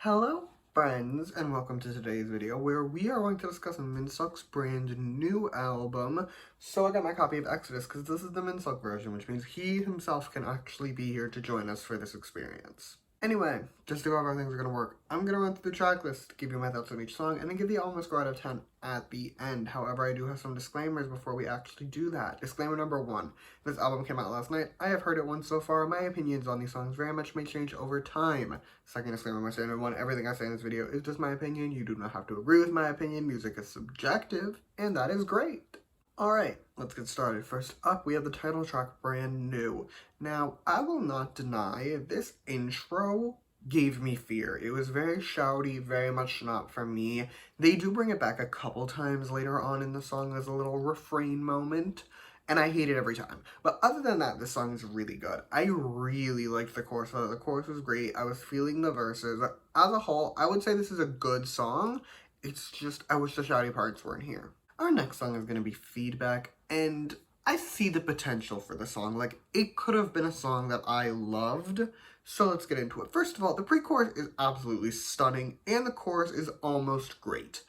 Hello friends, and welcome to today's video where we are going to discuss Minseok's brand new album. So I got my copy of Exodus because this is the Minseok version, which means he himself can actually be here to join us for this experience. Anyway, just to go over how things are going to work, I'm going to run through the track list, give you my thoughts on each song, and then give the album a score out of 10 at the end. However, I do have some disclaimers before we actually do that. Disclaimer number 1. This album came out last night. I have heard it once so far. My opinions on these songs very much may change over time. Second disclaimer, my standard one, everything I say in this video is just my opinion. You do not have to agree with my opinion. Music is subjective, and that is great. Alright, let's get started. First up, we have the title track, Brand New. Now, I will not deny, this intro gave me fear. It was very shouty, very much not for me. They do bring it back a couple times later on in the song as a little refrain moment, and I hate it every time. But other than that, this song is really good. I really liked the chorus. The chorus was great. I was feeling the verses. As a whole, I would say this is a good song. It's just, I wish the shouty parts weren't here. Our next song is going to be Feedback, and I see the potential for the song. Like, it could have been a song that I loved, so let's get into it. First of all, the pre-chorus is absolutely stunning, and the chorus is almost great.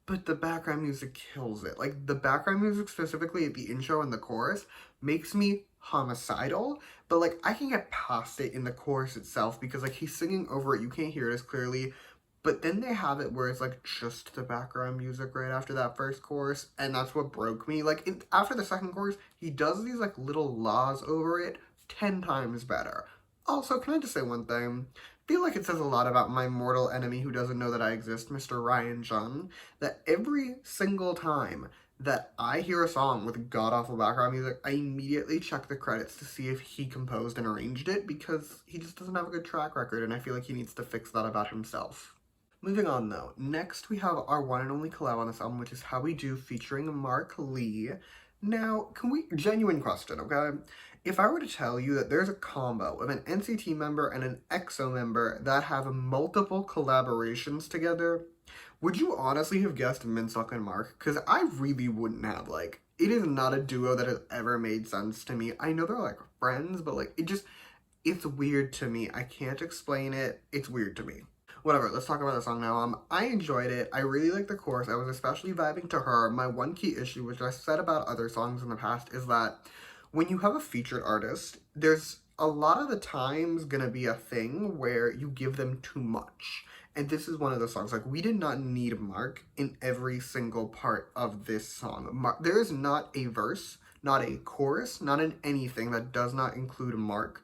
But the background music kills it. Like, the background music, specifically the intro and the chorus, makes me homicidal, but, like, I can get past it in the chorus itself, because, like, he's singing over it, you can't hear it as clearly. But then they have it where it's, like, just the background music right after that first chorus, and that's what broke me. Like, after the second chorus, he does these, like, little laws over it 10 times better. Also, can I just say one thing? I feel like it says a lot about my mortal enemy who doesn't know that I exist, Mr. Ryan Jung, that every single time that I hear a song with god-awful background music, I immediately check the credits to see if he composed and arranged it, because he just doesn't have a good track record, and I feel like he needs to fix that about himself. Moving on though, next we have our one and only collab on this album, which is How We Do featuring Mark Lee. Now, genuine question, okay? If I were to tell you that there's a combo of an NCT member and an EXO member that have multiple collaborations together, would you honestly have guessed Minseok and Mark? Because I really wouldn't have. Like, it is not a duo that has ever made sense to me. I know they're like friends, but like, it's weird to me. I can't explain it. It's weird to me. Whatever, let's talk about the song now. I enjoyed it. I really liked the chorus. I was especially vibing to her. My one key issue, which I said about other songs in the past, is that when you have a featured artist, there's a lot of the times gonna be a thing where you give them too much. And this is one of the songs. Like, we did not need Mark in every single part of this song. There is not a verse, not a chorus, not in anything that does not include Mark.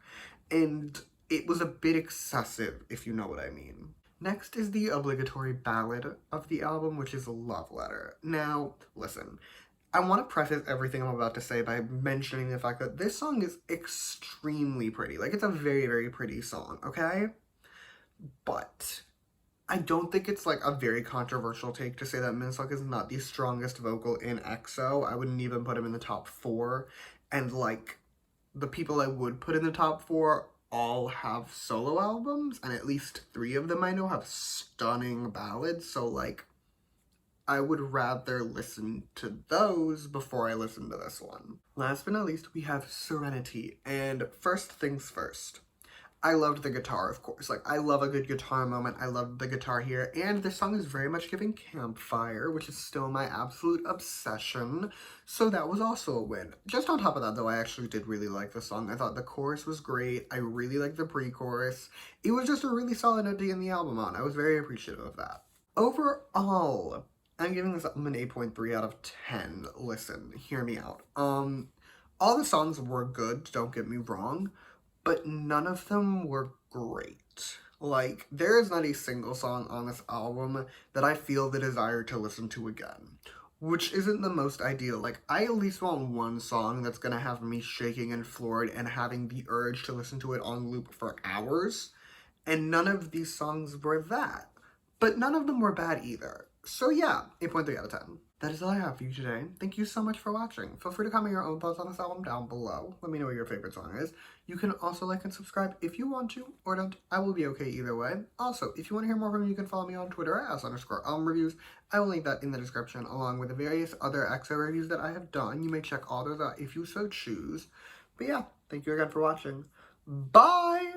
And it was a bit excessive, if you know what I mean. Next is the obligatory ballad of the album, which is Love Letter. Now, listen, I want to preface everything I'm about to say by mentioning the fact that this song is extremely pretty. Like, it's a very, very pretty song, okay? But I don't think it's, like, a very controversial take to say that Minseok is not the strongest vocal in EXO. I wouldn't even put him in the top 4. And, like, the people I would put in the top 4 all have solo albums, and at least 3 of them I know have stunning ballads, so, like, I would rather listen to those before I listen to this one. Last but not least, we have Serenity, and first things first. I loved the guitar, of course. Like, I love a good guitar moment. I love the guitar here. And this song is very much giving Campfire, which is still my absolute obsession. So that was also a win. Just on top of that, though, I actually did really like the song. I thought the chorus was great. I really liked the pre-chorus. It was just a really solid note to end the album on. I was very appreciative of that. Overall, I'm giving this album an 8.3 out of 10. Listen, hear me out. All the songs were good, don't get me wrong, but none of them were great. Like, there is not a single song on this album that I feel the desire to listen to again, which isn't the most ideal. Like, I at least want one song that's gonna have me shaking and floored and having the urge to listen to it on loop for hours, and none of these songs were that. But none of them were bad either. So yeah, 8.3 out of 10. That is all I have for you today. Thank you so much for watching. Feel free to comment your own thoughts on this album down below. Let me know what your favorite song is. You can also like and subscribe if you want to, or don't. I will be okay either way. Also, if you want to hear more from me, you can follow me on Twitter at @s_album reviews. I will link that in the description, along with the various other EXO reviews that I have done. You may check all those out if you so choose. But yeah, thank you again for watching. Bye!